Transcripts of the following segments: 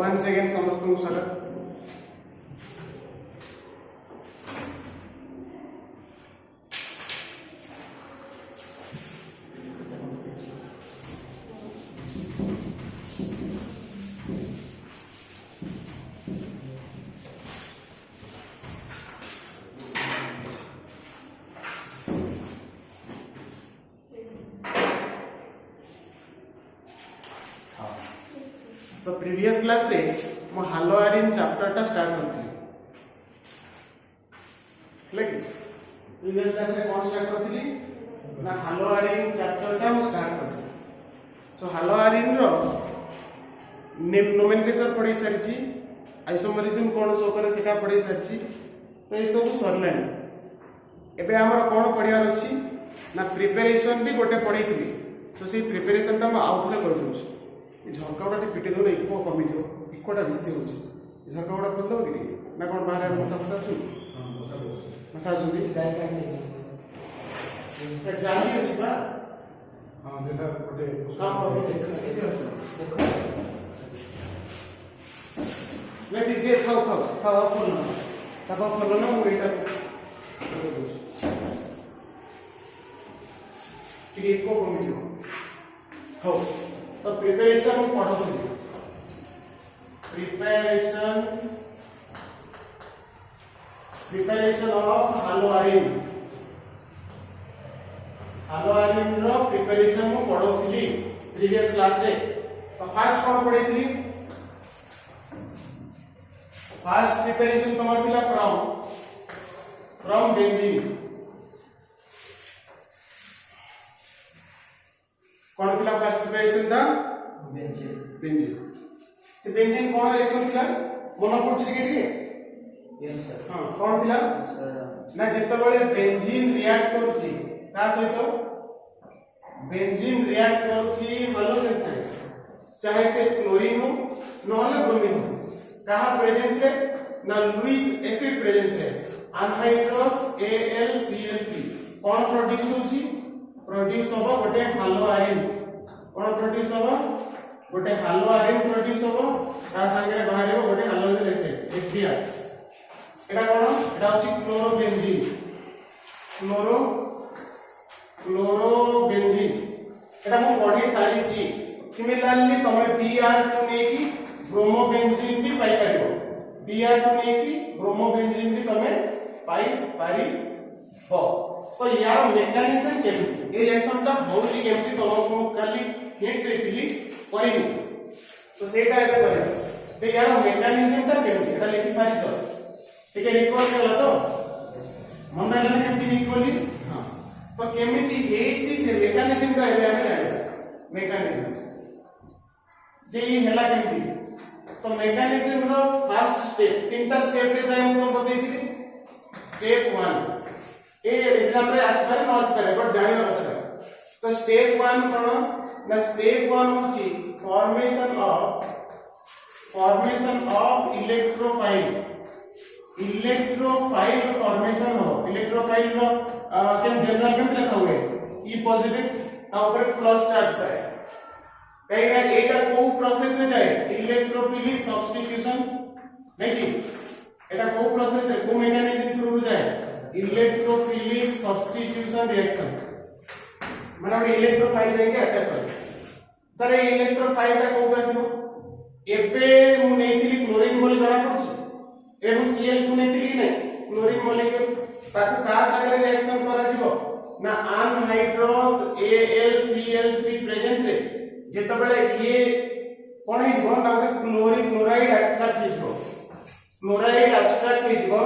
One second समस्त को स्वागत। तो प्रीवियस क्लास रे मो हालो आयरन चैप्टर टा स्टार्ट करथि लेकिन प्रीवियस क्लास रे कोन स्टार्ट करथि ना हालो आयरन चैप्टर टा मो स्टार्ट करथि। सो हालो आयरन रो नोमेनक्लेचर पढै सारछि, आइसोमरिज्म कोन शो करे सेटा पढै सारछि। तो ए सब सरलेन एबे हमर कोन पढियार अछि ना प्रिपरेशन भी गोटे पढैथिली। तो से प्रिपरेशन टा म आउटले कर दउछि। झरकाटा पिटी दो इको कमी जो इकोटा बेसी होची झरकाटा खोल दो कि ना कोन बाहर मसा मसा छु मसा जुदी गाय काट ले जाली अछि बा। हां जैसा गोटे हां हां देखो मैं दीजिए खाओ खाओ खाओ खोल ना तब खोल ना वो एटा कि इको कमी जो हो। तो प्रिपरेशन पढ़ो प्रिपरेशन ऑफ हालो आयरन रो प्रिपरेशन मु पढ़ोथली प्रीवियस क्लास रे। तो फर्स्ट कोन पढ़ैथली फर्स्ट प्रिपरेशन तमर थिला फ्रॉम बेंजीन। कौन थिला फर्स्ट प्रिपरेशन दा बेंजीन से बेंजीन कौन रिएक्शन थिला मोनो पड़छ के यस सर। हां कौन थिला ना जत्ते बेले बेंजीन रिएक्ट करछि का सहित बेंजीन रिएक्ट करछि हालोजन से चाहे से क्लोरीन हो नहले ब्रोमीन हो कहा प्रेजेंस रे ना लुईस एसिड प्रेजेंस रे अनहाइड्रस AlCl3 कौन प्रोड्यूस होछि प्रोड्यूस होबो गोटे हालो आयरन। कोन प्रोड्यूस होबो गोटे हालो आयरन प्रोड्यूस होबो ता संगे बाहरबो गोटे हालोजन एसिड HBr। एटा कोन एटा होची क्लोरोबेंजीन क्लोरोबेंजीन एटा मो पढी सारी छी। सिमिलरली तमे Br को नेकी ब्रोमोबेंजीन भी पाई परिबो Br को नेकी ब्रोमोबेंजीन भी तमे पाई पारी हो। तो यार मेकानिज्म केमती ए रिएक्शन टा होउची केमती तमको खाली हिंट्स देथिली करिनी। तो सेटा एबे करे ते यार मेकानिज्म टा केमती एटा लिखि सारी छ ठीक है रिकॉल करला तो मन रहला केमती हिंच बोली। हां तो केमती हेची से मेकानिज्म टा एबे आमे जाने मेकानिज्म जे ई हेला केमती। तो मेकानिज्म रो फर्स्ट स्टेप तीनटा स्टेप रे जाय हम बतैथिली। स्टेप 1 ए एग्जाम रे आसपारे न आसपारे बट जानि बता। तो स्टेप 1 कोन ना स्टेप 1 होची फॉर्मेशन ऑफ इलेक्ट्रोफाइल फॉर्मेशन हो। इलेक्ट्रोफाइल रो केम जनरल केम लिखा हुए ई पॉजिटिव ता ऊपर प्लस चार्ज है कहीं ना एटा को प्रोसेस में जाए इलेक्ट्रोफिलिक सब्स्टिट्यूशन नहीं कि एटा को प्रोसेस है को मैकेनिज्म थ्रू जाए इलेक्ट्रोफिलिक सब्स्टिट्यूशन रिएक्शन माने इलेक्ट्रोफाइल जाके अटैक कर सर ए इलेक्ट्रोफाइल का को आसीबो एबे मु नेथिली क्लोरीन बोली जणा पड़छ एबो Cl2 नेथिली नै क्लोरीन मॉलिक्यूल ताकू का सागर रिएक्शन करा जिवो ना अनहाइड्रस AlCl3 प्रेजेंस रे जेते बेले ये कोन हे जिवो ना क्लोरीन क्लोराइड एक्सट्रैक्ट हे जिवो क्लोराइड एक्सट्रैक्ट हे जिवो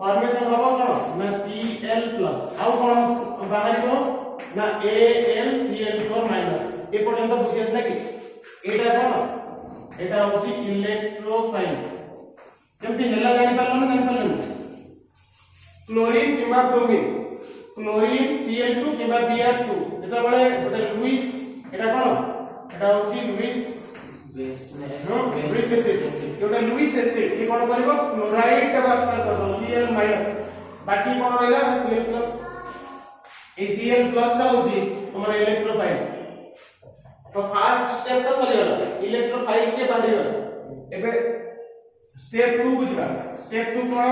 फॉर्मेशन होबो कोन ना Cl+ आउ कोन बाहर को ना AlCl4- ए पर्यंत बुझियस ना कि एटा कोन एटा होची इलेक्ट्रोफाइल केमती हेला जानि पारलो ना जानि पारलो क्लोरीन किबा ब्रोमीन क्लोरीन Cl2 किबा Br2 जेते बेले गोटे लुईस एटा कोन एटा होची लुईस लुईस एसिड गोटे लुईस एसिड ए कोन करबो क्लोराइड का बात कर दो Cl- बाकी कोन रहला Cl+ ए Cl+ टा होची हमर इलेक्ट्रोफाइल। तो फर्स्ट स्टेप तो सरी गला इलेक्ट्रोफाइल के बाहर गला एबे स्टेप 2 बुझबा स्टेप 2 कोन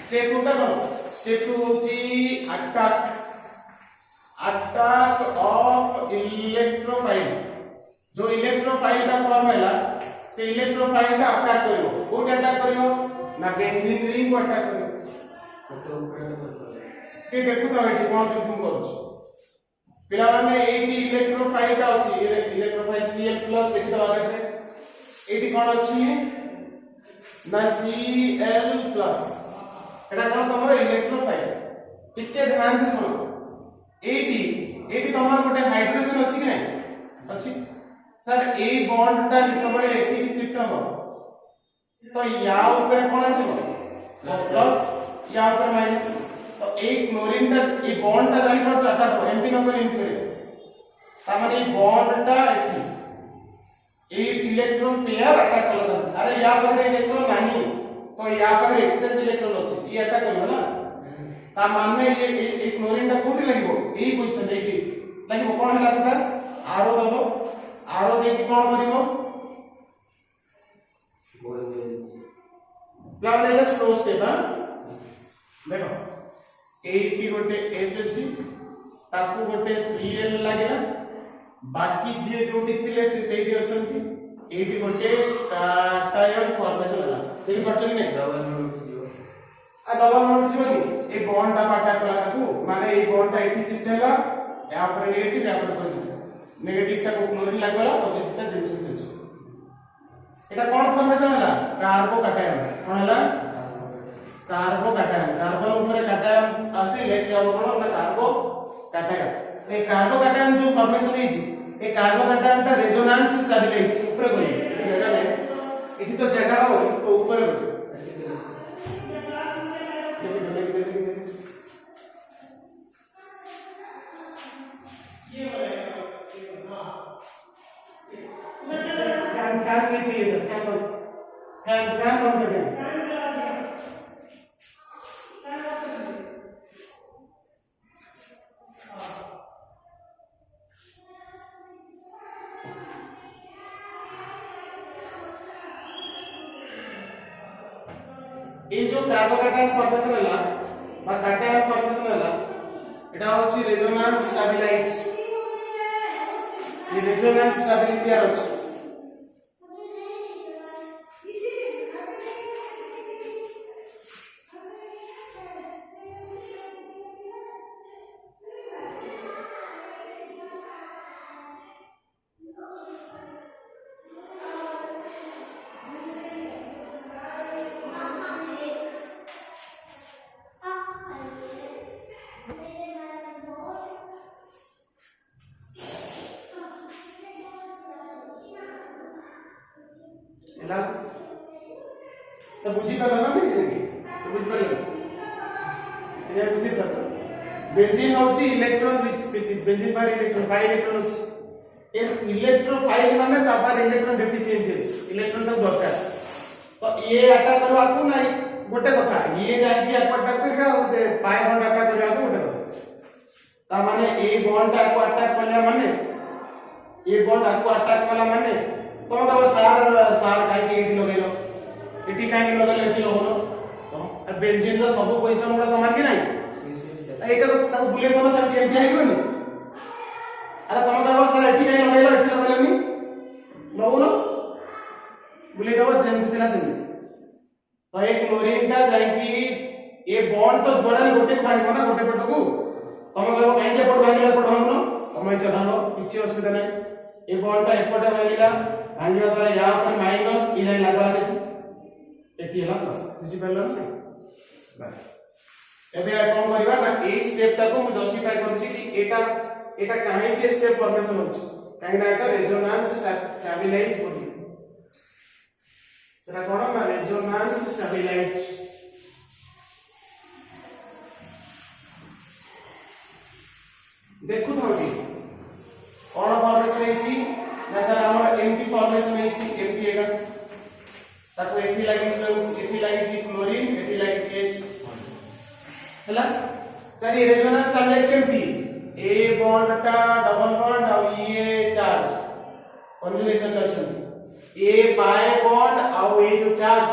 स्टेप 2 टा कोन स्टेप 2 होची अटैक ऑफ इलेक्ट्रोफाइल जो इलेक्ट्रोफाइल टा फॉर्म हैला से इलेक्ट्रोफाइल टा अटैक करियो कोट अटैक करियो ना बेंजीन रिंग को अटैक करियो के देखु तो एठी कोन तुम करू पिला माने एटी इलेक्ट्रोफाइल टा अछि इलेक्ट्रोफाइल Cl+ देखि दवा केते एटी कोन अछि ना Cl+ एटा कोन तमरो इलेक्ट्रोफाइल टिके ध्यान से सुनो एटी तमरो गोटे हाइड्रोजन अछि कि नै अछि सर ए बॉन्ड टा जतबे एटी की शिफ्ट हो तो या ऊपर कोन आसीबो प्लस या ऊपर माइनस तो एक क्लोरीन टा ए बॉन्ड टा जानि पर चाटा को एमटी नंबर एमटी करे तामाने बॉन्ड टा एटी ए इलेक्ट्रॉन पेयर अटैक करला अरे या पर इलेक्ट्रॉन नाही तो या पर एक्सेस इलेक्ट्रॉन अछि ये अटैक करला ना ता माने ये क्लोरीन टा कोठी लागबो एई पोजीशन एटी लागबो कोन हला सेटा आरो दबो आरो देकी कोन करिवो प्लान एटा स्लो स्टेप हा देखो एटी गोटे H अछि ताकू गोटे Cl लागला बाकी जे जोटी थिले से सेठी अछंती एटी गोटे काटायन फॉर्मेशन होला देखि परछ कि नै डबल बॉन्ड जीवनी ए बॉन्ड ता पाटा कला ताकू माने ए बॉन्ड ता एटी शिफ्ट हैला या पर नेगेटिव या पर पॉजिटिव नेगेटिव ता को क्लोरीन लागला पॉजिटिव ता जेमसेंट अछि एटा कोन फॉर्मेशन होला कार्बो काटायन कोन होला कार्बो काटायन कार्बन ऊपर काटायन आसी से अब कोन ना कार्बो काटायन ए कार्बो काटायन जो फॉर्मेशन है ए कार्बो काटायन ता रेजोनेंस स्टेबिलाइज ऊपर करी जगह में इठी तो जगह हो तो ऊपर फैन नीचे ये सर फैन बंद कर दें ये जो कार्बोकाटायन फॉर्मेशन हला बा काटायन फॉर्मेशन हला एटा होची रेजोनेंस स्टेबिलाइज ये रेजोनेंस स्टेबिलिटी आर अछि एला तो बुझी करला ना तो बुझ परले ये बुझी करता बेंजीन होची इलेक्ट्रॉन रिच स्पीशीज बेंजीन पर इलेक्ट्रॉन 5 इलेक्ट्रॉन होची ए इलेक्ट्रोफाइल माने तापर इलेक्ट्रॉन डेफिशिएंसी होची इलेक्ट्रॉन सब दरकार तो ये अटैक करवा को नहीं गोटे कथा ये जाय कि अटैक करबा से 5 बॉन्ड अटैक करबा को गोटे कथा ता माने ए बॉन्ड को अटैक करले माने ए बॉन्ड को अटैक करला माने तो सार काई के एटी लगेलो एटी काई लगेलो एटी लगलो तो बेंजीन रो सब पोजीशन गुडा समान कि नाही एका तो बुले तो सर के एटी आइबो नी अरे तम कहबो सर एटी काई लगेलो नी लगलो बुले दबो जेंति थिला सेंति तो एक क्लोरीन टा जाई कि ए बॉन्ड तो जोड़ाल गोटे भाइबो ना गोटे पटको तम कहबो काई के पट भाइला पट हमनो तम चलालो किछि असुविधा नाही ए बॉन्ड टा एपटे भाइला भांगिबा द्वारा या ऊपर माइनस ई लाइन लागला से एटी हला प्लस बुझि परलो ना बस एबे कोन करबा ना ए स्टेप टा को मु जस्टिफाई करछि कि एटा काहे के स्टेप फॉर्मेशन होछि काहे ना एटा रेजोनेंस स्टेबिलाइज बॉडी सेटा कोन ना रेजोनेंस स्टेबिलाइज देखु तो कोन फॉर्मेशन हेछि ना सर हमर एमटी फॉर्मेशन हेछि एमटी एगा ताको एथि लागि क्लोरीन एथि लागि H हला सर ये रेजोनेंस स्टेबिलाइज केमती ए बॉन्ड टा डबल बॉन्ड और ये चार्ज कंजुगेशन करछन ए बाय बॉन्ड आउ ए जो चार्ज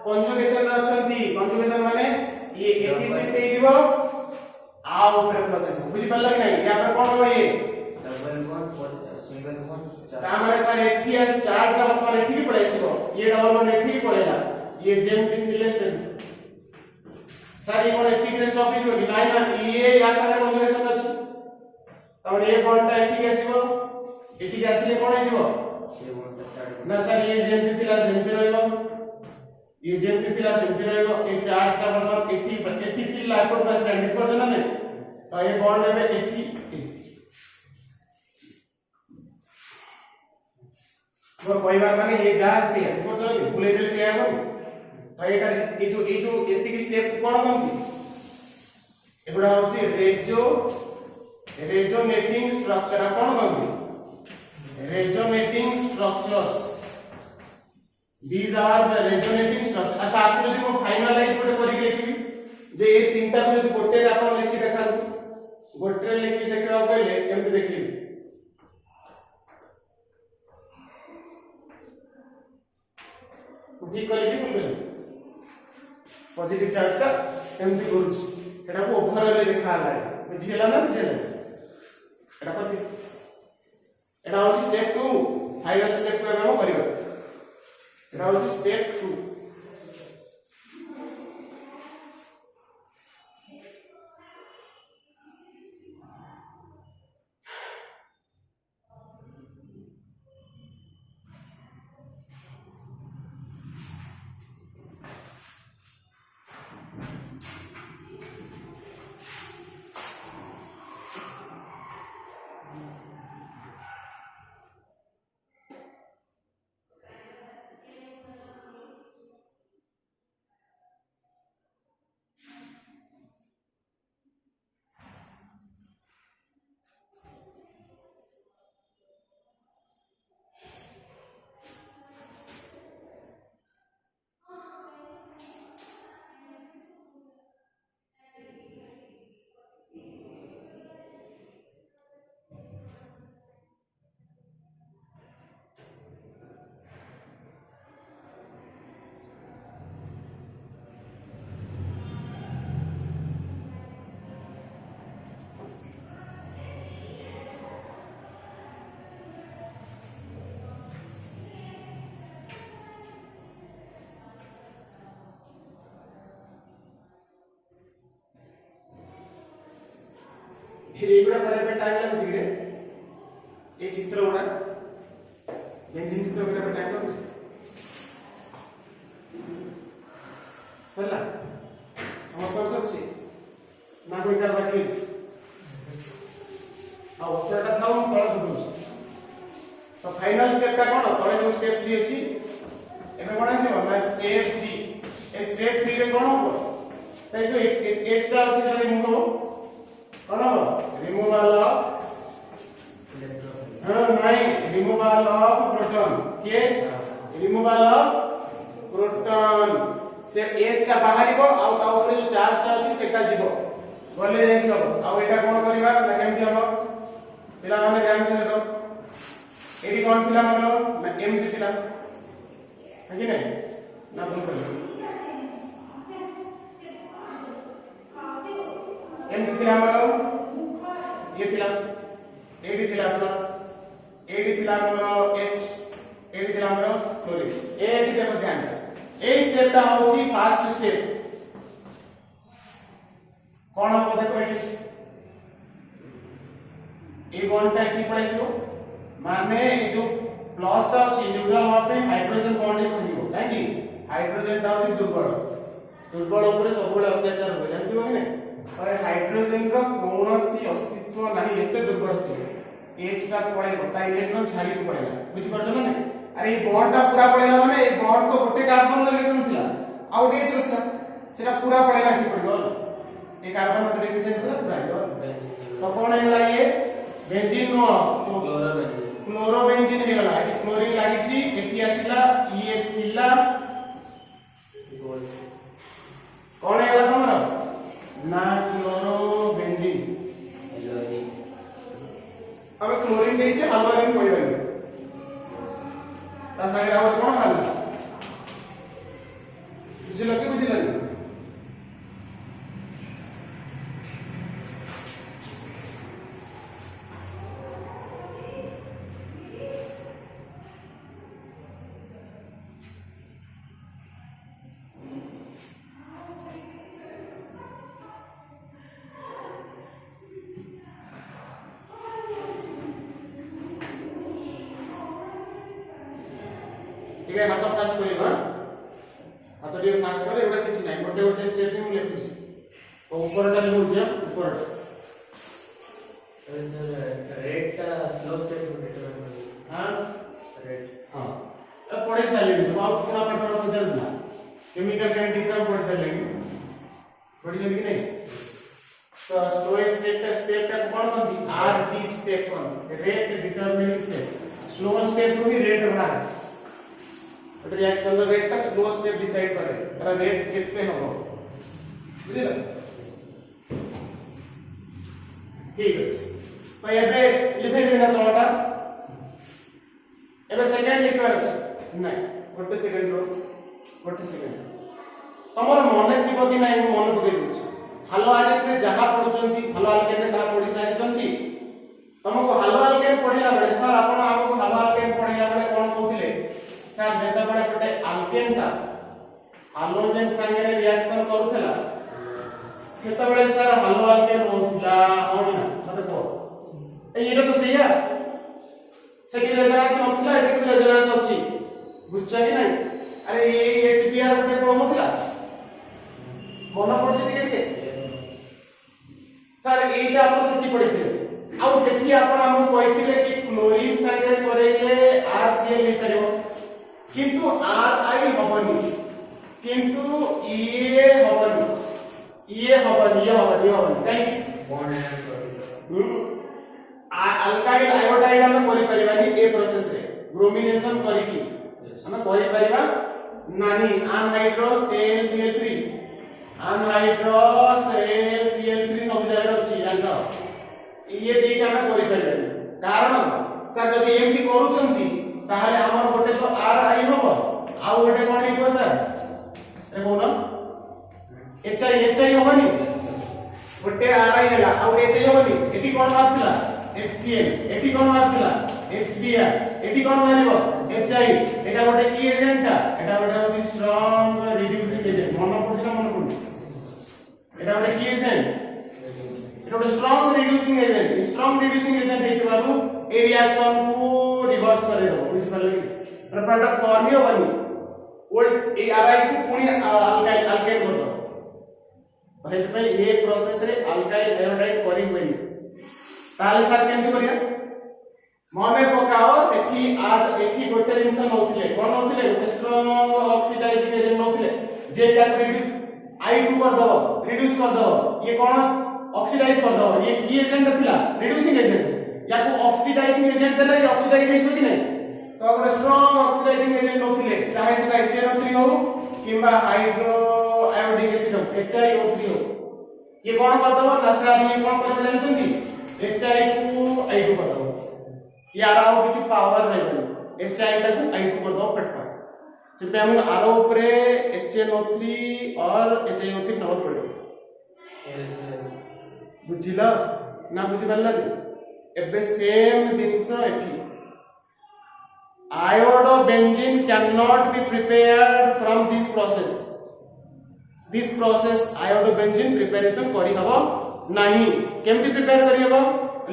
कंजुगेशन रछंती कंजुगेशन माने ये एटीसी पे दिबो आ ऊपर प्रोसेस बुझी पल्ला कि नहीं या पर कोन हो ये डबल बॉन्ड सिंगल बॉन्ड ता माने सर एठी आज चार्ज का मतलब एठी ही पड़ेसिबो ये डबल बॉन्ड एठी ही पड़ेगा ये जेम दिन दिले से सर ये कोन एठी के स्टॉप ही होगी नहीं ना ये या सागर कंजुगेशन अछि तब ए बॉन्ड ता एठी आसीबो एठी के आसीले कोन आइबो से बॉन्ड स्टार्ट ना सर ये जेम दिला सेमति रहइबो ये जेम दिला सेमति रहइबो ए चार्ज का मतलब एठी दिला एपट पास स्टैंडर्ड पर जना नहीं तो ये बॉन्ड में एठी वो कोई बात माने ये जहाज से है को चलो भूले दिल से आया तो ये जो एतिक स्टेप कोन बनती एगुडा होची रेजोनेटिंग स्ट्रक्चर कोन बनती resonating structures these are the resonating structures अच्छा आप जदी को फाइनलाइज कोटे करी लिखिबी जे ये तीनटा को जदी गोटे रे आपण लिखि देखाउ गोटे रे लिखि देखाउ पहिले केमति देखिबी ठीक करी कि भूल गली पॉजिटिव चार्ज का केमति करूछ एटा को ओवरऑल देखा आला बुझिला ना बुझिला एटा कथि एटा होची स्टेप 2 फाइनल स्टेप को हम करिबा एटा होची स्टेप 2 एगुडा करे पे टाइम लागुची रे ए चित्र उडा बेंजीन चित्र करे पे टाइम लागुची सरला समझ अछि ना कोई का बाकी अछि आ ऊपरटा थाउ तळ दुबुछ तो फाइनल स्टेप का कोन तळे जो स्टेप 3 अछि एमे कोन आसी ना स्टेप 3 ए स्टेप 3 रे कोन हो सही जो एच टा अछि सर रिमूव हो कोन हो removal of removal of proton के removal of proton से H का बाहरिबो आ ता ऊपर जो चार्ज ता अछि सेटा जीवो बोले जाई हबो आ एटा कोन करबा ना केमति हबो पिला माने ध्यान से देखो एडी कोन थिला हमरो ना एमति थिला है कि नहीं ना भूल कर एमति थिला हमरो ये थिला एडी थिला प्लस एडी थिला हमरो H एडी थिला हमरो क्लोरीन एडी देखो ध्यान से ए स्टेप ता होची फर्स्ट स्टेप कोन हो देखो एडी ए बॉन्ड ता की पळाइसो माने जो प्लस ता अछि न्यूट्रल हवा पे हाइड्रोजन बॉन्ड कहियो काहे कि हाइड्रोजन ता होची दुर्बल ऊपर सब बेले अत्याचार हो जानती हो कि नहीं पर हाइड्रोजन का कौनसी अस्तित्व नहीं एते दुर्बल से H का पड़ेगा ता इलेक्ट्रॉन छाड़ी को पड़ेगा बुझ परछ ना अरे ये बॉन्ड ता पूरा पड़ेगा माने ये बॉन्ड तो गोटे कार्बन इलेक्ट्रॉन थिला आउट H रखला सेटा पूरा पड़ेगा ठीक पड़ियो ये कार्बन में रिप्रेजेंट होता पूरा हो तो कौन है ये बेंजीन नो क्लोरोबेंजीन हे गला एटी क्लोरीन लागि छी एटी आसीला ये थिला कौन है गला तमरा ना क्लोरोबेंजीन अब क्लोरीन नहीं छे हलवारीन कोई वाली ता साइड आउट कोन भाला बुझिल कि बुझिलनी ठीक है हाथ फास्ट करिबा हाथ रे फास्ट करे एटा किछ नै गोटे गोटे स्टेप में लिखुछी तो ऊपर टा लिखुछी ऊपर सर रेट का स्लो स्टेप को डिटरमाइन करिए हां रेट हां अब पढ़े साले सब आप पूरा पढ़ा पढ़ल ना केमिकल काइनेटिक्स सब पढ़ साले पढ़ी जल्दी कि नहीं तो स्लोएस्ट स्टेप का कौन करती आरटी स्टेप कौन rate determining step slow step को ही रेट बाहर तो रिएक्शन रेट का स्लो स्टेप डिसाइड करे तारा रेट कितने हो बुझिला ठीक है तो एबे लिखे देना तोटा एबे सेकंड लिखर अछि नै गोटे सेकंड रो गोटे सेकंड तमर मने थिबो कि नै मन पके दिछ हालो आलिक रे जहा पढुचंती हालो आलिक ने ता पढि सारिचंती तमको हालो आलिक पढिला बेले सर आपण हमको हालो आलिक पढिला बेले कोन कहथिले सर जेता बडे गोटे अल्केन था हालोजेन संगे रिएक्शन करूथला सेता बेले सर हालो अल्केन होतला होना मते को एटा तो सहीया सेठी रेजोनेंस होतला एटा तो रेजोनेंस अछि बुझछा कि नै अरे ये एचबीआर गोटे कोन होतला मन पड़छि टिके सर एटा आपण सेठी पढिथिले आउ सेठी आपण हमको कहिथिले कि क्लोरीन संगे करेले आरसीएल लिख करिवो किंतु आर आई हबनी किंतु ये हबनी ये काई बॉन्ड एंड अल्काइल आयोडाइड हम करि परिबानी ए प्रोसेस रे ब्रोमिनेशन करि की हम करि परिबा नाही अनहाइड्रोस AlCl3 अनहाइड्रोस AlCl3 सब जगह अछि जानतो ये देख हम करि परिबानी कारण सा जदी एमटी करूचंती ताहले हमर गोटे तो आर आई होबो आ गोटे कोन हिबो सर रे कोन एच आई होबनी गोटे आर आई हला आ एच आई होबनी एटी कोन मारथिला HCl एटी कोन मारथिला HBr एटी कोन मारिबो HI एटा गोटे की एजेंट एटा गोटे होची स्ट्रांग रिड्यूसिंग एजेंट मन पडछना मन पड एटा गोटे की एजेंट एटा गोटे स्ट्रांग रिड्यूसिंग एजेंट हेतिबारु ए रिएक्शन को रिवर्स करे दो बुझ परले कि प्रोडक्ट फॉर्म ही होबनी ओल्ड ए आरआई को पुनी अल्काइल कर दो पहले पे ये प्रोसेस रे अल्काइल आयोडाइड करी होइनी ताले सर केमति करिया मने पकाओ सेठी आज एठी गोटे जिंस नउथिले कोन नउथिले गोटे स्ट्रांग ऑक्सीडाइजिंग एजेंट नउथिले जे क्या I2 कर दो रिड्यूस कर दो ये कोन ऑक्सीडाइज कर दो ये की एजेंट थिला रिड्यूसिंग एजेंट या को ऑक्सीडाइजिंग एजेंट देला ये ऑक्सीडाइज हेइबो कि नै तो अगर स्ट्रांग ऑक्सीडाइजिंग एजेंट नउथिले चाहे से HNO3 हो किबा हाइड्रो आयोडिक एसिड हो HiO3 हो ये कोन कर दो ना सर ये कोन कर जानछंती HI को I2 कर दो यार आओ किछि पावर रहबनी HI को I2 कर दो पटपट से हम आरो ऊपरे HNO3 और HiO3 नमक पड़े बुझिला ना बुझि परला एबे सेम दिनस एठी iodobenzene cannot be prepared from this process iodobenzene preparation करी हबो नाही केमति प्रिपेयर करी हबो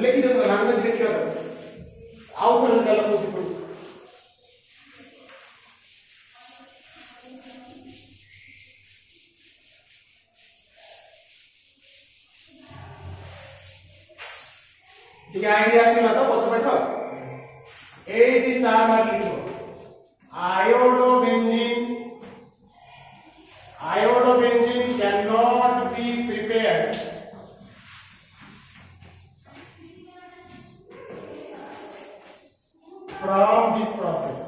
लिखि दो लैंग्वेज लिखि दो आउ थोड़ा गलत हो छी ठीक है आईडिया से ना तो पछ बैठो 8 स्टार मार्क लिखो iodobenzene cannot be prepared from this process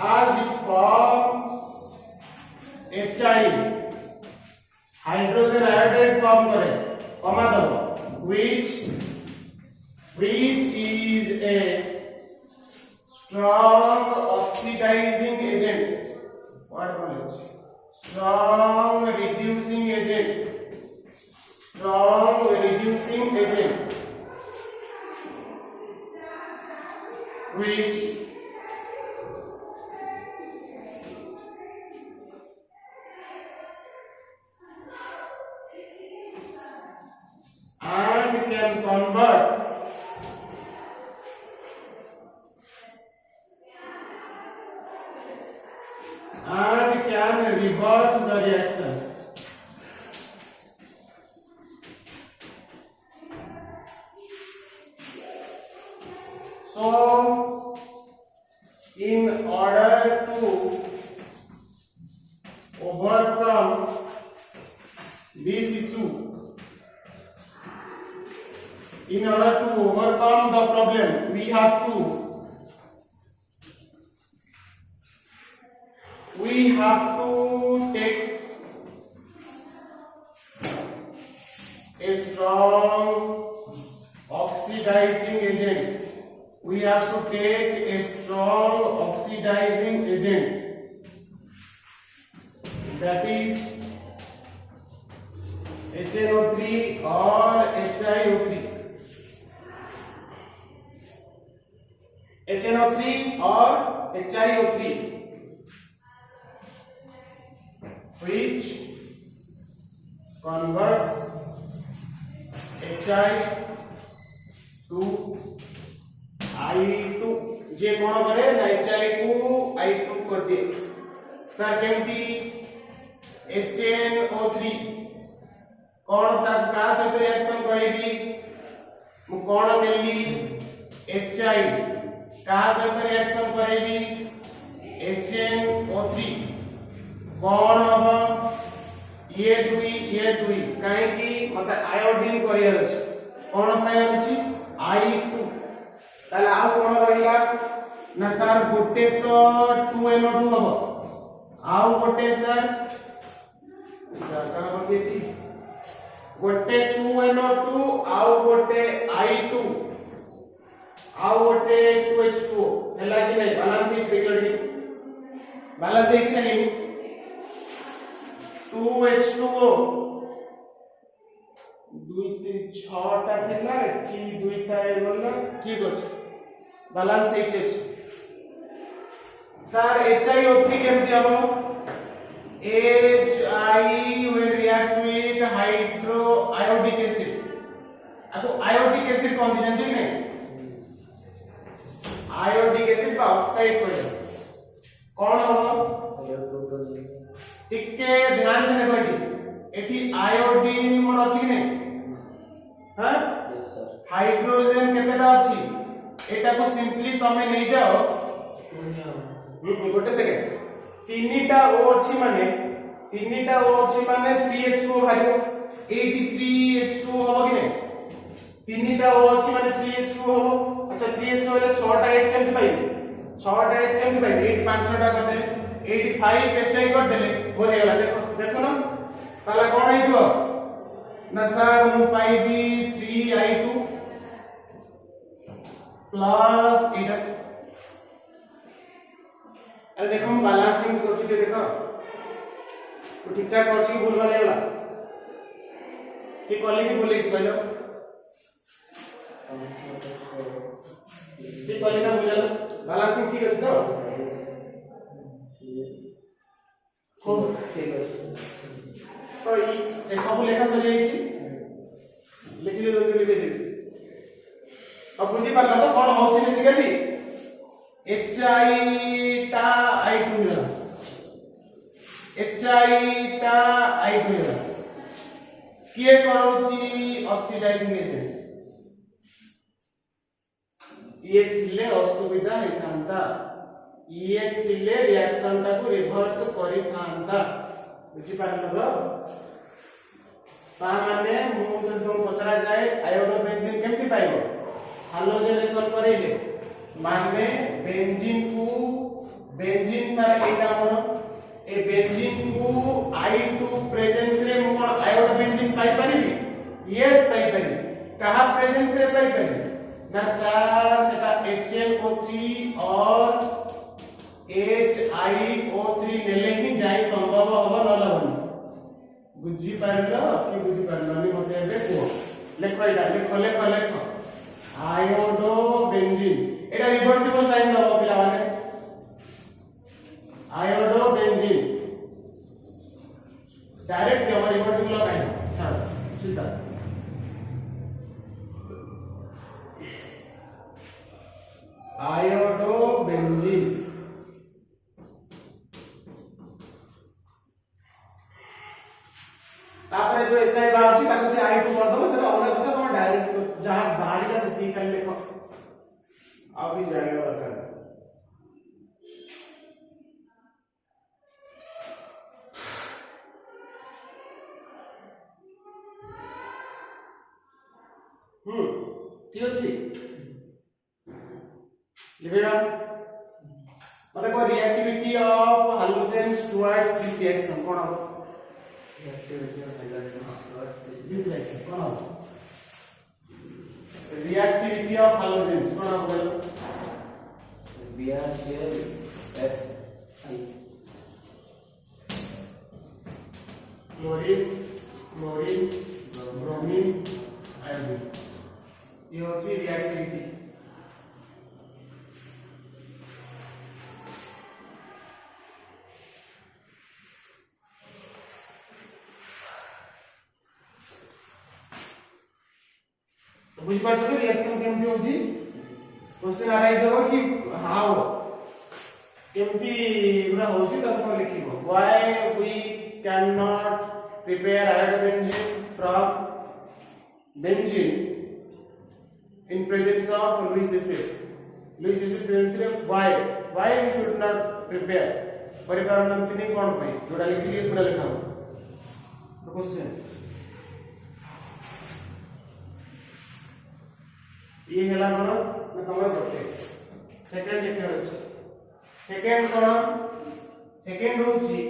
as it forms HI hydrogen iodide form करे कमा दबो which is a strong oxidizing agent what बोले strong reducing agent which and can convert and can reverse the reaction. So in order to overcome this issue, in order to overcome the problem, we have to take a strong oxidizing agent. We have to take a strong oxidizing agent, that is HNO3 or HiO3. HNO3 or HiO3, which converts Hi to I2. जे कोण करे ना Hi को I2 कर दे sir केमती HNO3 कोण तक का सहित रिएक्शन करबी मु कोण नेली Hi का सहित रिएक्शन करबी HNO3 कोण हबो ये दुई काहे कि मते आयोडीन करियर अछि कोण फायर अछि I2 ताले आ कोण रहिला ना सर गोटे तो 2NO2 हबो आउ गोटे सर का बकेटी गोटे 2NO2 आउ गोटे I2 आउ गोटे 2H2 ହେଲା कि नहीं बैलेंस इज देखलडी बैलेंस इज नहीं 2H2O 2 3 6 टा थिला टी दुईटा एगोला ठीक अछि बैलेंस इज अछि सर HiO3 केमति हबो Hi will react with iodic acid तो iodic acid कौन दी जान नहीं iodic acid का ऑक्साइड कोइ कौन हबो टिके ध्यान से देखो एठी आयोडीन मोर अछि कि नहीं हां यस सर हाइड्रोजन केतेटा अछि एटा को सिंपली तमे नै जाओ गोटे सेकेंड तीनटा O अछि माने 3H2O भाइयो 83H2O हो कि नहीं तीनटा O अछि माने 3H2O हो अच्छा 3H2O ले 6टा H केमति पाई 6टा H केमति पाई 8 5टा कर देले 85HI कर देले हो हेला देखो ना ताला कोन हेइबो ना सर मु पाइबी 3I2 प्लस 8 अरे देखो हम बैलेंस केमति करछु के देखो तो ठीक ठाक करछु भूल गले होला कि कॉली भी भूले छी कहलो ठीक कॉली ना बुझालो बैलेंसिंग ठीक अछि तो हो ठीक अछि तो ई सब लेखा सरी छी लिखि दे लिखि दे अब बुझी पारला तो कोन होछि बेसिकली HI टा I2 होला HI टा I2 होला किए करौछि ऑक्सीडाइजिंग एजेंट ये थिले असुविधा हेतांता ये थिले रिएक्शन टा को रिवर्स करि थांता बुझी पारला तो ता माने मु तो पचरा जाए आयोडो बेंजीन केमति पाइबो हालोजेनेशन करिले माने बेंजीन सर एटा मोर ए बेंजीन को I2 प्रेजेंस रे मो आयोडो बेंजीन पाई परिबी यस पाई परिबी कहा प्रेजेंस रे पाई परिबी ना सर सेटा HNO3 और HiO3 नेले ही जाई संभव होबो न लगन बुझी पारलो कि बुझी पारलोनी मते एबे को लेखो एटा लेखो आयोडो बेंजीन एटा रिवर्सिबल साइन दबो पिला माने आयोडो बेंजीन डायरेक्ट हम रिवर्सिबल साइन छाड़ सीधा आयोडो बेंजीन तापर जो HI बाउची ताको से I2 कर दो सेटा अलग कथा तुम डायरेक्ट जहां बाहरी का से खाली लिखो अभी जानेगा दरकार ठीक अछि लिबेरा मतलब को reactivity of halogens towards this reaction कोन हो Reactivity of hydrogen towards this reaction कोन हो रिएक्टिविटी ऑफ हैलोजेंस कोन हो बोलो BrCl क्लोरीन ब्रोमीन आयोडीन ये होची रिएक्टिविटी तो बुझ पाछो कि रिएक्शन केमती होची क्वेश्चन अराइज हो कि हाउ केमती गुना होची त को लिखिबो why we can not prepare iodobenzene from benzene in presence of Lewis acid presence रे why we should not prepare परिपारणंतिनी कोन पई जोडा लिखिली पूरा लिखाओ क्वेश्चन ये हेला कोन ना तमरे पते सेकंड लिखियो अछि सेकंड कोन सेकंड होची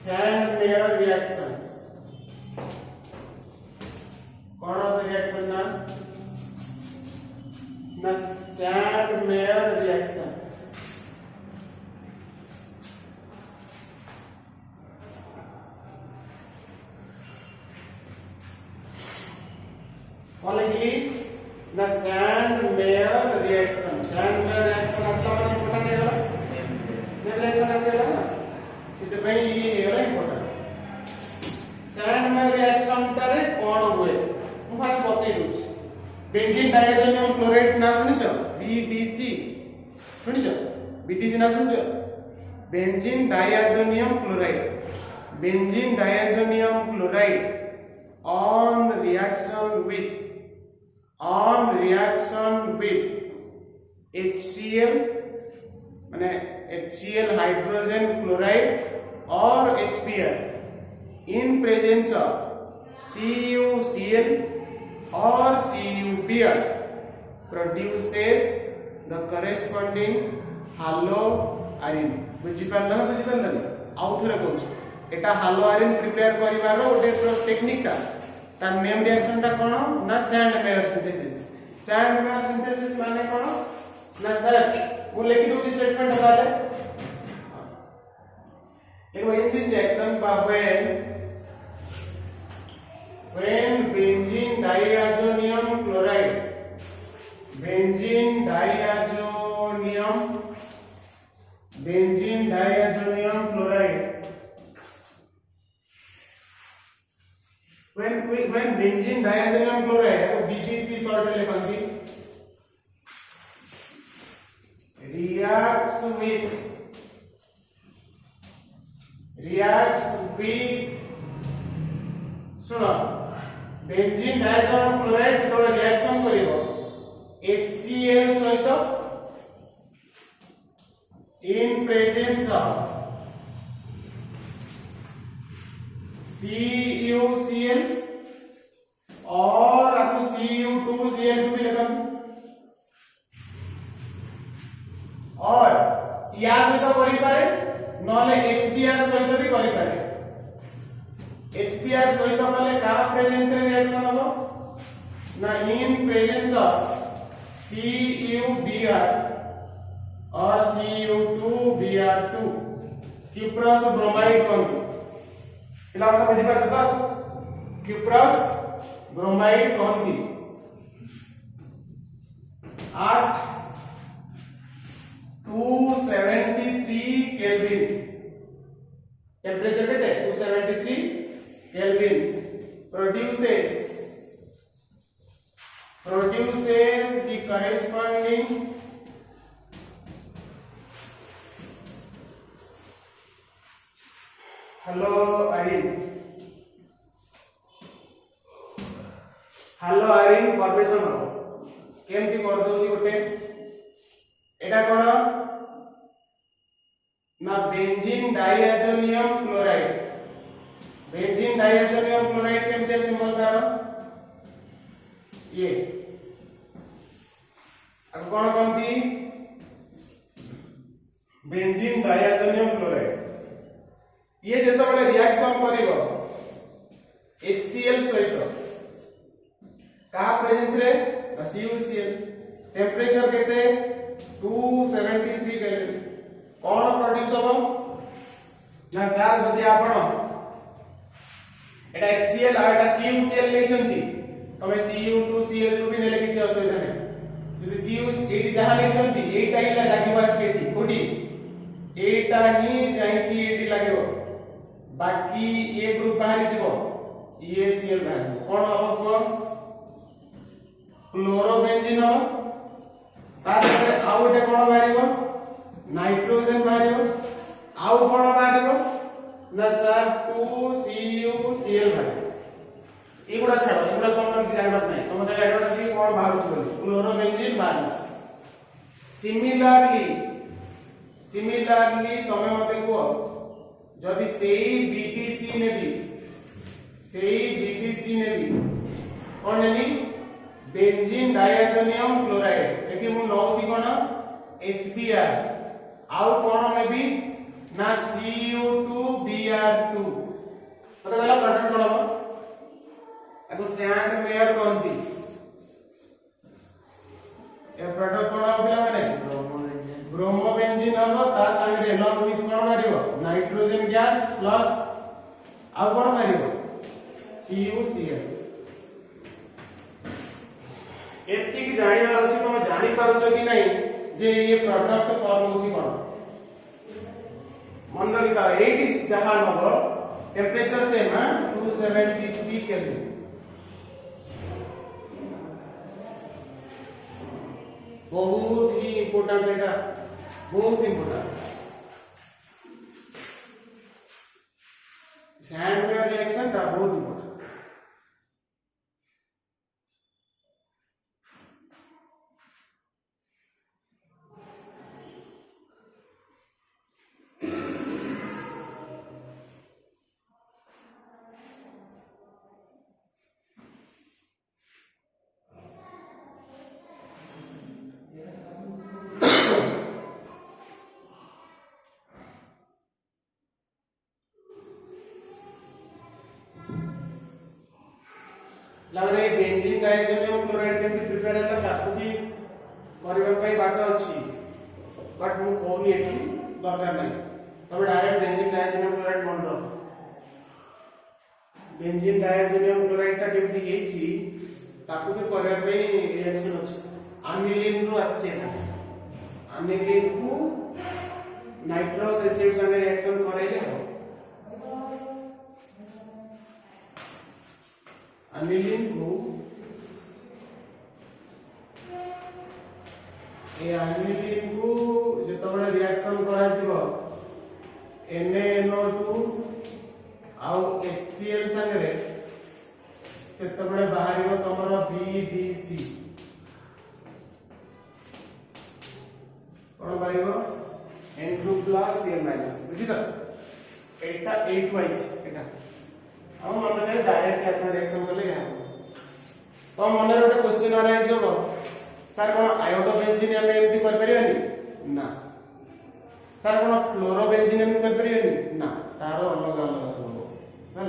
Sandmeyer reaction कौन सा रिएक्शन ना Sandmeyer reaction कौन लिखली ना Sandmeyer reaction असला माने इम्पोर्टेंट है रिएक्शन आसेला ना सिते पई ये हेला इम्पोर्टेंट Sandmeyer रिएक्शन तारे कोन हुए मु भाई बतै दूछ बेंजीन डायजोनियम क्लोराइड ना सुनिछो BDC सुनिछो BDC ना सुनिछो benzene diazonium chloride on reaction with HCl माने HCl हाइड्रोजन क्लोराइड और HBr in presence of CuCl or CuBr produces the corresponding haloarine बुझी पारला ना आउ थरे कहूछ एटा haloarine प्रिपेयर करिवारो ओटे टेक्निक ता तार नेम रिएक्शन ता कोन ना Sandmeyer सिंथेसिस माने कोन ना सर वो लिखि दो स्टेटमेंट बता ले देखो in this reaction when benzene diazonium chloride when benzene diazonium chloride तो BDC शॉर्ट में लिखंदी reacts with सुनो बेंजीन डायजोनियम क्लोराइड जेतो रिएक्शन करिवो HCl सहित in presence of CuCl और आपको Cu2Cl2 भी लिखन और या सहित करि पारे नले HBr सहित भी करि पारे HBr सहित कले का प्रेजेंस रे रिएक्शन हो ना इन प्रेजेंस ऑफ CuBr और Cu2Br2 क्यूप्रस ब्रोमाइड कहନ୍ତି पिला मन बुझि पाछ त क्यूप्रस ब्रोमाइड कहନ୍ତି 8 273 केल्विन टेम्परेचर कितने 273 kelvin produces the corresponding hello iron formation हो केमती कर दउची गोटे एटा कोन ना बेंजीन डाइएजोनियम क्लोराइड केमते सिंबल तार ये अब कोन कहंती बेंजीन डाइएजोनियम क्लोराइड ये जेतबेले रिएक्शन करिवो HCl सहित का प्रेजेंस रे CuCl टेम्परेचर केते 273 केल्विन कोन प्रोड्यूस हो ना सर जदी आपण एटा HCl आ एटा CuCl लेछंती तमे Cu2Cl2 भी नेले किछ असुविधा नै जदी Cu एटी जहा लेछंती एटा ही लागिबा स्केटी कोडी एटा ही जाईकी एटी लागिबो बाकी ये ग्रुप बाहर जीवो ये Cl बाहर जीवो कोन हो को क्लोरोबेंजीन हो तासे आउ एटा कोन बाहरिबो नाइट्रोजन बाहरिबो आउ कोन बाहरिबो ना सर 2CuCl बाहरिबो एगुडा छाडो एगुडा तुम किछ जानत नै तुम कहले एटा छी कोन बाहर छु बोली क्लोरोबेंजीन बाहर सिमिलरली तमे मते को जदि सेही BTC नेबी कोन नेली बेंजीन डाइएजोनियम क्लोराइड एठी मु नौची कोन HBr आउ कोन नेबी ना Cu2Br2 पता गला प्रोडक्ट कोन हो अगो सैंड मेयर कोनती ए प्रोडक्ट कोन हो पिला माने ब्रोमोबेंजीन हो ता संगे अलॉन्ग विथ कोन मारिवो नाइट्रोजन गैस प्लस आ कोन मारिवो CuCl एत्ती की जानिबार अछि तमे जानि पारुछो कि नै जे ये प्रोडक्ट फॉर्म होछि कोन मन रखिता 8 इज जहां नबो टेम्परेचर सेम है 273 केल्विन बहुत ही इंपोर्टेंट एटा बहुत इंपोर्टेंट सैंड में रिएक्शन ता बहुत इंपोर्टेंट लावरे बेंजीन डाइएजोनियम क्लोराइड केमती प्रिपेयर होला ताकू भी करबा पई बाट अछि बट मु कोनी एठी दरकार नै तबे डायरेक्ट बेंजीन डाइएजोनियम क्लोराइड मन रो बेंजीन डाइएजोनियम क्लोराइड ता केमती हेछि ताकू भी करबा पई रिएक्शन अछि अनिलीन रो आछे अनिलीन को नाइट्रस एसिड संगे रिएक्शन करेले हो अनिलीन को ए अनिलीन को जेतबेले रिएक्शन करा जिवो NaNO2 आउ HCl संगे सेतबेले बाहरिबो तमरो BDC कोन बाहरिबो N2 Cl बुझित एटा 8 वाइज एटा हम मनने डायरेक्ट ऐसा रिएक्शन करले है तो मन रे गोटे क्वेश्चन अराइज हो सर कोन आयोडो बेंजीन हम एमती कर परियनी ना सर कोन फ्लोरो बेंजीन एमती कर परियनी ना तारो अलग अलग सब हल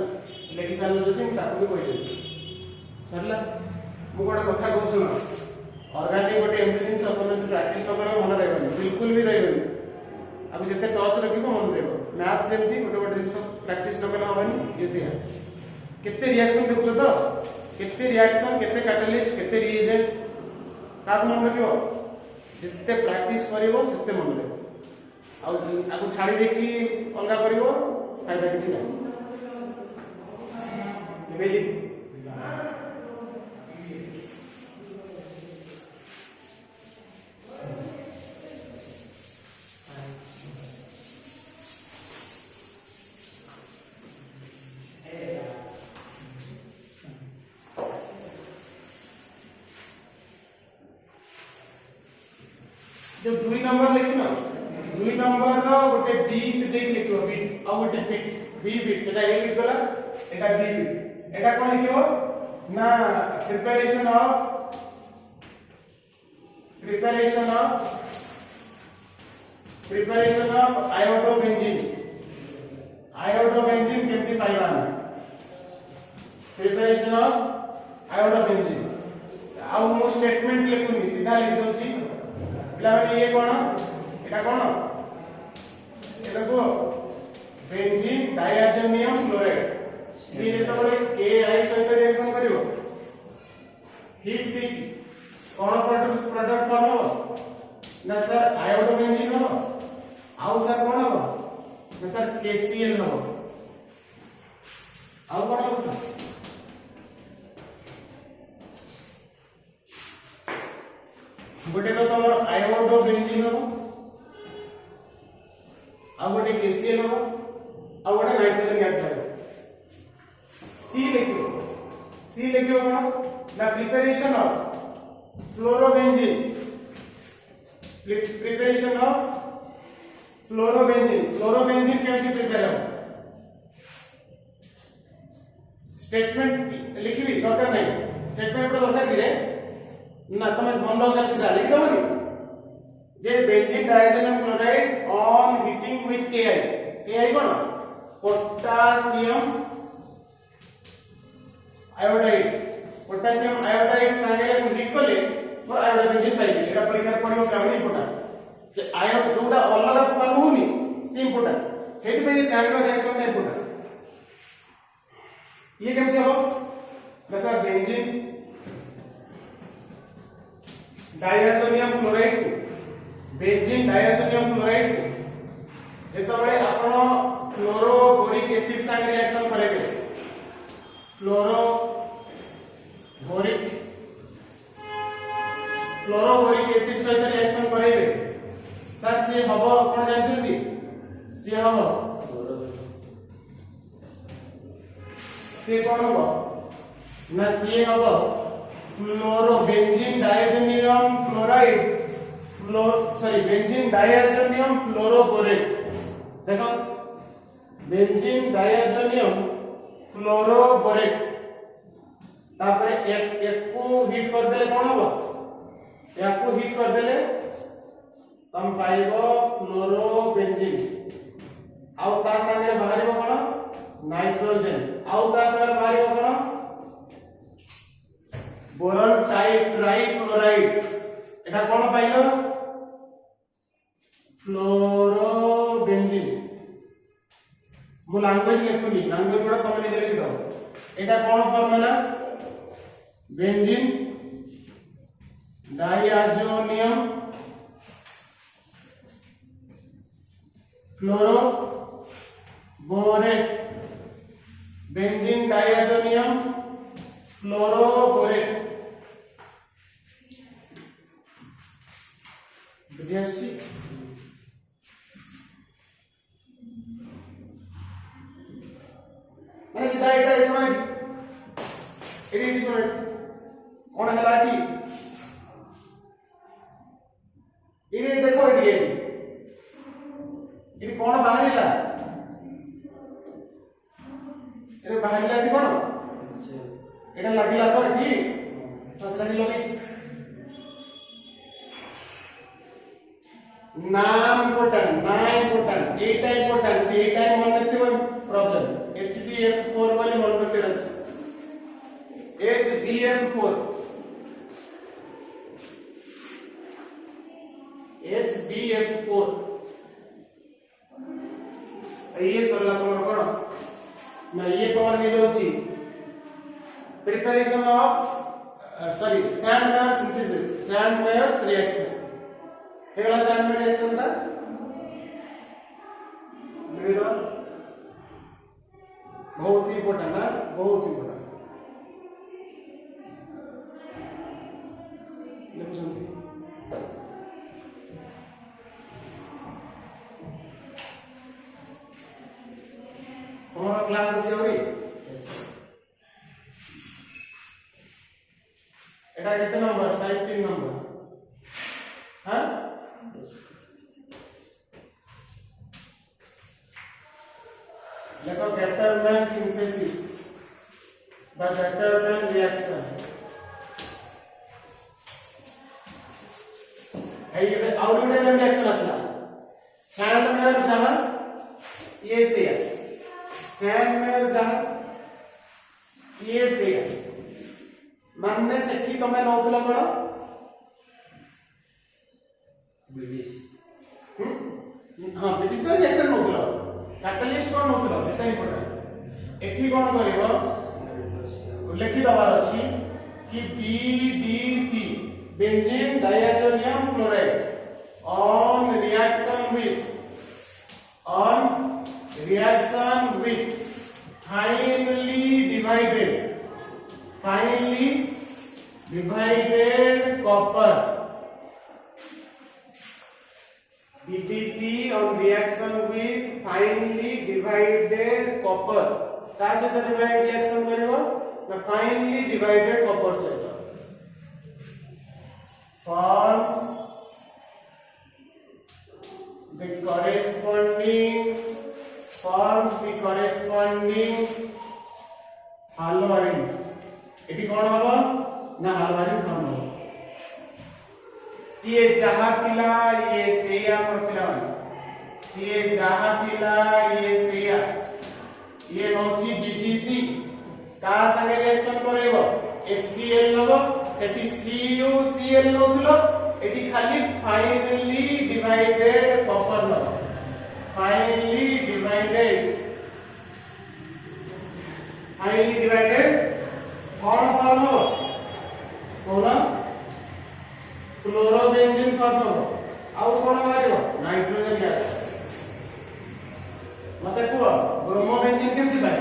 लेकिन सर जति ताको भी कहि दे सरला मु गोटे कथा कहू सुन ऑर्गेनिक गोटे एमती दिन सब तुम प्रैक्टिस न करो मन रहबनी बिल्कुल भी रहबनी अब जते टच रखिबो मन रहबो मैथ सेमती गोटे गोटे दिन सब प्रैक्टिस न कले हबनी ये से केते रिएक्शन देखुछ तो केते रिएक्शन केते कैटलिस्ट केते रिएजेंट का मन रखिबो जिते प्रैक्टिस करिवो सेते मन रहबो आ आको छाड़ी देखि अलगा करिवो फायदा किछि नै बेली जो 2 नंबर लिखिना 2 नंबर रो गोटे बीट देख लिखियो बीट आ गोटे फिट बी बीट सेटा ए बीट गला एटा बी बीट एटा कोन लिखियो ना प्रिपरेशन ऑफ आयोडोबेंजीन केमती पाइबा प्रिपरेशन ऑफ आयोडोबेंजीन आ मो स्टेटमेंट लिखुनी सीधा लिख दोची ये कौन एटा को बेंजीन डायजोनियम क्लोराइड ये जेतो बरे KI सहित रिएक्शन करिवो हीट दी कौन प्रोडक्ट फॉर्म हो ना सर आयोडोबेंजीन हो आउ सर कौन हो ना सर KCl हो आउ कौन हो सर गोटे तो तमर आयोडोबेंजीन हो आ गोटे KCl हो आ गोटे नाइट्रोजन गैस है सी लिखियो कोन ना प्रिपरेशन ऑफ फ्लोरोबेंजीन फ्लोरोबेंजीन कैसे प्रिपेयर हो स्टेटमेंट लिखिबी दरकार नहीं स्टेटमेंट पर दरकार दिरे ना तमे मन लगा सीधा लिख दबनी जे benzene diazonium chloride on heating with KI कोन पोटेशियम आयोडाइड संगे को हीट करले मोर आयोडोबेंजीन पाइबे एटा परीक्षा पड़ियो कामनी इंपोर्टेंट जे आयोड जोडा अलग प्रकार होनी से इंपोर्टेंट सेति पे सैंगल रिएक्शन इंपोर्टेंट ये केमते हो ना सर बेंजीन डायजोनियम क्लोराइड जेतबळे आपण फ्लोरोबोरिक एसिड संगे रिएक्शन करेबे फ्लोरोबोरिक एसिड सहित रिएक्शन करेबे सर से हबो आपण जानछथि से हबो से कोन हबो ना से हबो बेंजीन डायजोनियम फ्लोरोबोरेट देखो बेंजीन डायजोनियम फ्लोरोबोरेट तापर एक को हीट कर देले कोन हो एक को हीट कर देले तम पाइबो फ्लोरोबेंजीन आउ ता संगे बाहरिबो कोन नाइट्रोजन आउ ता संगे बाहरिबो कोन बोरॉन ट्राइफ्लोराइड एटा कोन पाइलो फ्लोरोबेंजीन मु लैंग्वेज लिखुनी लैंग्वेज बड़ा तमे निजे लिख दो एटा कोन formula benzene diazonium fluoroborate benzene diazonium fluoroborate बुझियासी माने सीधा एटा इसमें एडी इसमें कोन हला टी एडी देखो एडी कोन बाहरिला एडी बाहरिला टी कोन एटा लागिला तो एडी ସେଟା ଲଗେଇଛି ନା ଇମ୍ପୋର୍ଟାଣ୍ଟ ଏଇଟା ଇମ୍ପୋର୍ଟାଣ୍ଟ ଏଇଟା ମନେ ଥିବ ପ୍ରॉब्लम HbF4 ବୋଲି ମନେ ରଖିବାର ଅଛି HbF4 ये सरला तमर कोन ना ये तमर हे जाउची प्रिपरेशन ऑफ Sandmeyer's reaction हेगला Sandmeyer reaction ता बुझिदो बहुत इंपोर्टेंट ना बहुत इंपोर्टेंट लिखुछंती हमारा क्लास আছে ওই এটা কত নম্বর 3 নম্বর হ্যাঁ লেখো Gatterman synthesis বা Gatterman reaction এই আউটপুট রিঅ্যাকশন আসলা Sandmeyer যাহা ये से Sandmeyer ଯାହା ये से मानने सेठी तमे नौतला कोन BDC हां BDC तो रिएक्टर नौतला कैटलिस्ट कोन नौतला सेटा इंपोर्टेंट एठी कोन करिवो लिखि दबार अछि कि BDC benzene diazonium chloride on reaction with finely divided copper BDC on reaction with finely divided copper का से तो डिवाइड रिएक्शन करिवो ना finely divided copper से forms the corresponding halogen एटी कोन हबो ना हलोजन फॉर्म हो सीए जहा थिला ये सेया करथिला सीए जहा थिला ये सेया ये होची बीडीसी का संगे रिएक्शन करेबो HCl लबो सेटी CuCl नथलो एटी खाली फाइनली डिवाइडेड कॉपर लो फाइनली डिवाइडेड कौन फॉर्म हो कोना क्लोरोबेंजीन फॉर्म हो आउ कोन मारियो नाइट्रोजन गैस मते को ब्रोमोबेंजीन केमति पाए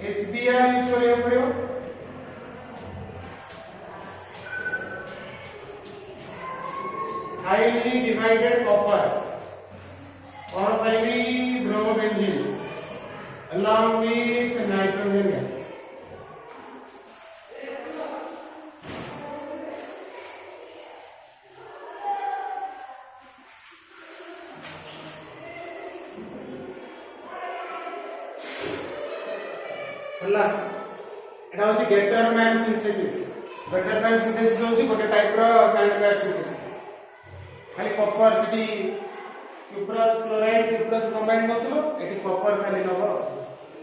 HBr यूज करियो पड़ियो हाईली डिवाइडेड कॉपर और पहली bromobenzene along with nitrogen gas सल्ला एटा होची Gatterman synthesis होची गोटे टाइप रो Sandmeyer synthesis खाली कॉपर सिटी क्यूप्रस क्लोराइड क्यूप्रस कंबाइन नथलो एटी कॉपर खाली नबो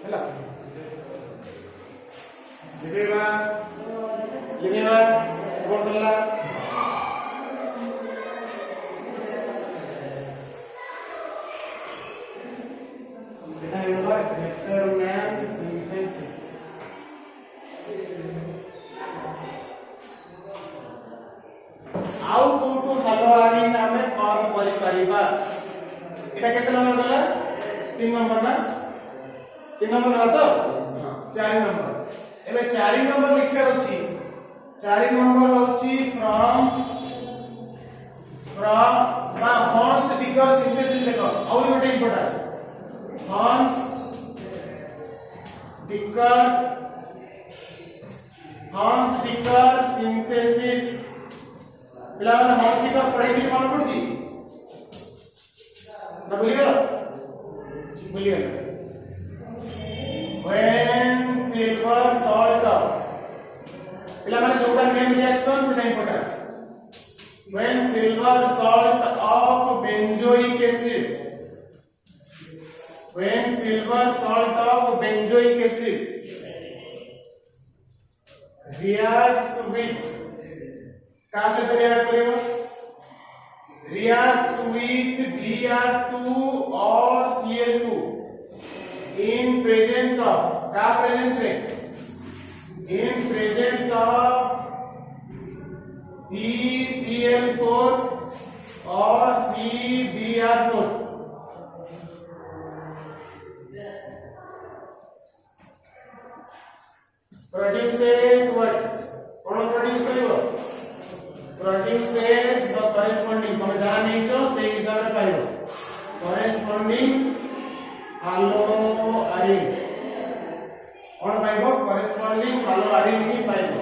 हैला लिखेबा कोन सल्ला एटा हेबा Gatterman synthesis आउ कोटू हलोआरी नामे फॉर्म करि परिबा एटा केते नंबर गला 3 नंबर ना 3 नंबर गला तो 4 नंबर एबे 4 नंबर लिखिया अछि 4 नंबर होछि फ्रॉम हॉर्न्स डिकर सिंथेसिस देखो और गोटे इंपोर्टेंट हॉर्न्स डिकर सिंथेसिस पिला माने हॉर्न्स डिकर पढ़ै छी कोन पढ़छि ना भूली गेलो जोटा नेम रिएक्शन सेटा important when silver salt of benzoic acid when silver salt of benzoic acid reacts with का से रिएक्ट करेगा reacts with Br2 or Cl2 in presence of का presence है in presence of CCl4 or CBr4 produces what कौन produce करिवो produces the corresponding तमे जहा नेचो से हिसाब रे पाइबो corresponding haloarine कौन पाइबो corresponding haloarine ही पाइबो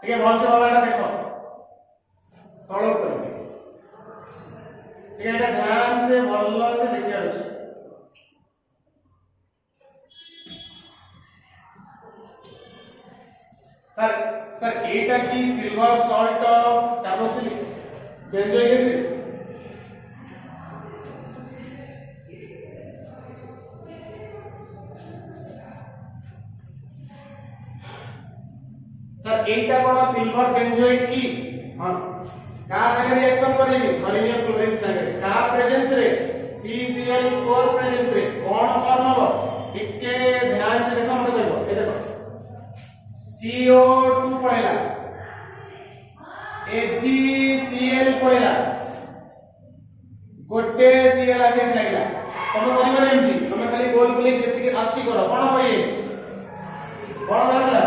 ठीक है बहुत से बाबा देखो फॉलो करो ठीक है এটা ध्यान से भल्लो से देखिया अछि सर सर एटा की silver salt of carboxylic benzoic acid sir Etah cone silver benzoate की हां का संगे रिएक्शन करेबी धरिनियो क्लोरीन संगे का प्रेजेंस रे CCl4 प्रेजेंस रे कोन फॉर्म हो टिके ध्यान से देखो मत कहबो ए देखो CO2 पड़ेला HgCl पड़ेला गोटे Cl एसिड लागला तमे करिबो एमती तमे खाली गोल गोल जेति के आछि करो कोन हो ये कोन लागला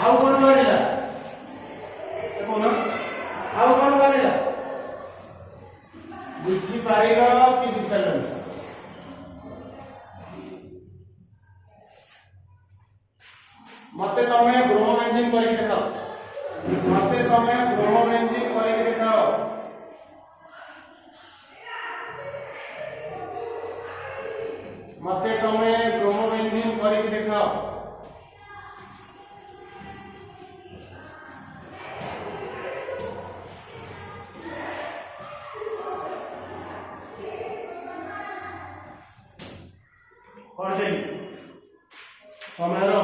आउ कोन लागला देखो ना आउ कोन लागला बुझी पारिलो कि बुझी पारिलो मते तमे ब्रोमोबेंजीन करि देखाओ मते तमे ब्रोमोबेंजीन करि देखाओ मते तमे ब्रोमोबेंजीन करि देखाओ और देली समय रो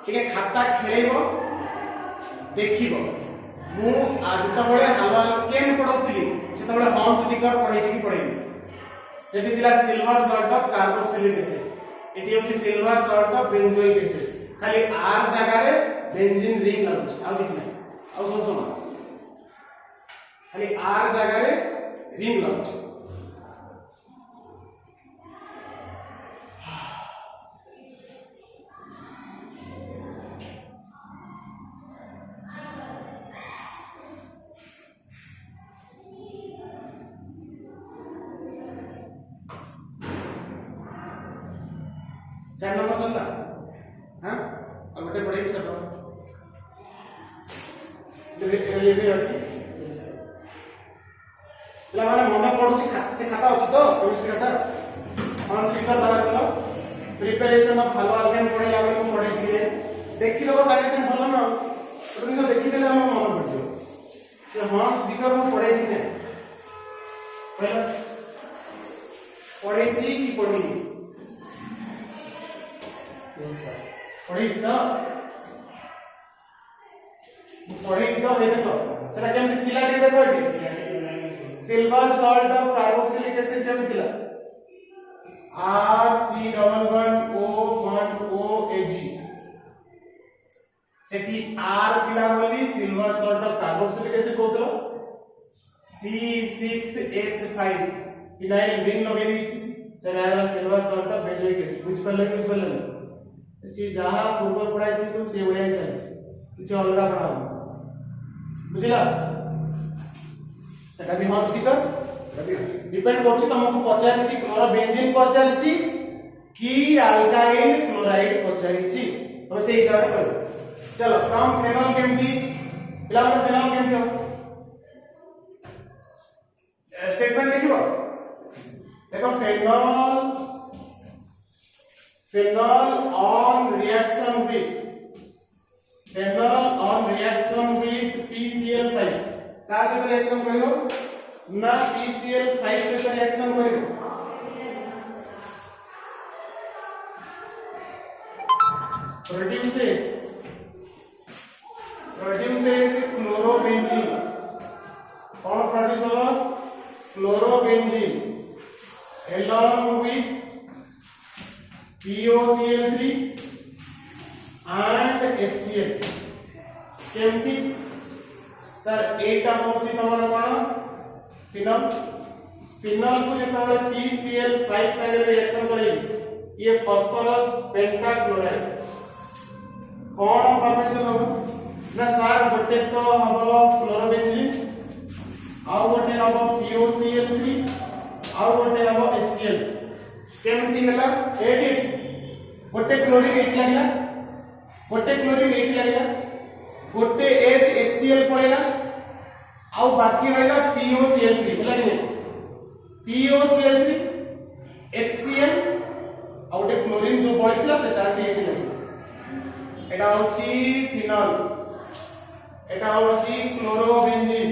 ठीक है खाता खेलेबो देखिबो मु आज तबळे हालवाल केन पढौथिली सेतबळे होम स्टिकर पढैछि कि पढैनि सेठी दिला silver salt of carboxylic acid एटी होछि silver salt of benzoic acid खाली आर जगह रे बेंजीन रिंग लागुछि आ किछ नै आ सुन सुन खाली आर जगह रे रिंग लागुछि चार नंबर संता हां अब बेटे पढ़े चलो ये भी रखी ला माने मन पड़ुची से खाता अछि तो केमिस्ट्री खाता कौन स्पीकर बाहर करो प्रिपरेशन ऑफ हलवा अल्केन पढ़े आबे को पढ़े छी देखि दबो सारे से भलो न तो निसे देखि देले हम मन पड़जो जे हां स्पीकर में पढ़े छी ने पहला पढ़े छी कि पढ़ी यस सर पढ़ी तो पढ़ी तो देखो सेटा केमति थिला टे देखो एटी silver salt of carboxylic acid केमति थिला RC11O1OAg सेठी R थिला बोली silver salt of carboxylic acid कहतलो C6H5 इनाइल रिंग लगे दीची चला आला silver salt of benzoic acid बुझ पल्ले सी जहा पूर्व पढ़ाई छी सब से ओया चली किछ अलगा पढ़ाओ बुझिला सेटा भी हॉट स्टिकर डिपेंड करछि तुमको पचारिछि क्लोरोबेंजीन पचारिछि कि अल्काइल क्लोराइड पचारिछि तो से हिसाब से करो चलो फ्रॉम फेनॉल केमती पिला माने फिनॉल केमती हो स्टेटमेंट देखिबो देखो phenol on reaction with PCl5 का सहित रिएक्शन करियो ना PCl5 सहित रिएक्शन करियो produces chlorobenzene कौन प्रोड्यूस होगा chlorobenzene along with POCl3 and HCl केमती सर एटा होची तमन कोन फिनॉल को जेतबे PCl5 संगे रिएक्शन करेगी ये फास्फोरस पेंटाक्लोराइड कोन फॉर्मेशन हो ना सर गोटे तो हबो क्लोरोबेंजीन आ गोटे हबो POCl3 आ गोटे हबो HCl केमती हला एडिट गोटे क्लोरीन 8 लागला गोटे H HCl पळेला आ बाकी रहला POCl3 हला कि POCl3 HCl आ गोटे क्लोरीन जो बळितला सेटा से एटी लागला एटा होची फिनॉल एटा होची क्लोरोबेंजीन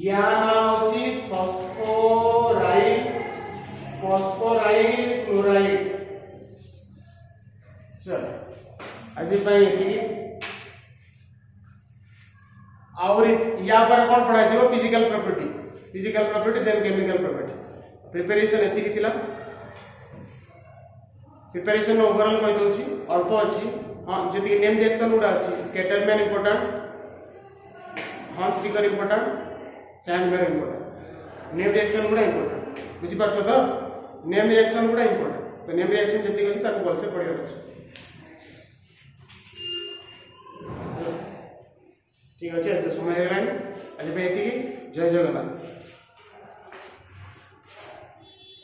या नाम होची फॉस्फोराइल क्लोराइड चल आज पई एती और या पर कौन पढ़ा जीवो physical property then chemical property preparation एती कि थिला प्रिपरेशन ओवरऑल कहि दोची अल्प अछि हां जति नेम रिएक्शन उडा अछि केटलमैन इंपोर्टेंट हां स्टिकर इंपोर्टेंट सैंडबैग इंपोर्टेंट नेम रिएक्शन गुडा इंपोर्टेंट बुझी पाछो तो नेम रिएक्शन गुडा इंपोर्टेंट तो नेम रिएक्शन जति अछि ताको बोल से पढ़ियो अछि ठीक अछि तो समय हेलानी आज पे एति जय जगन्नाथ।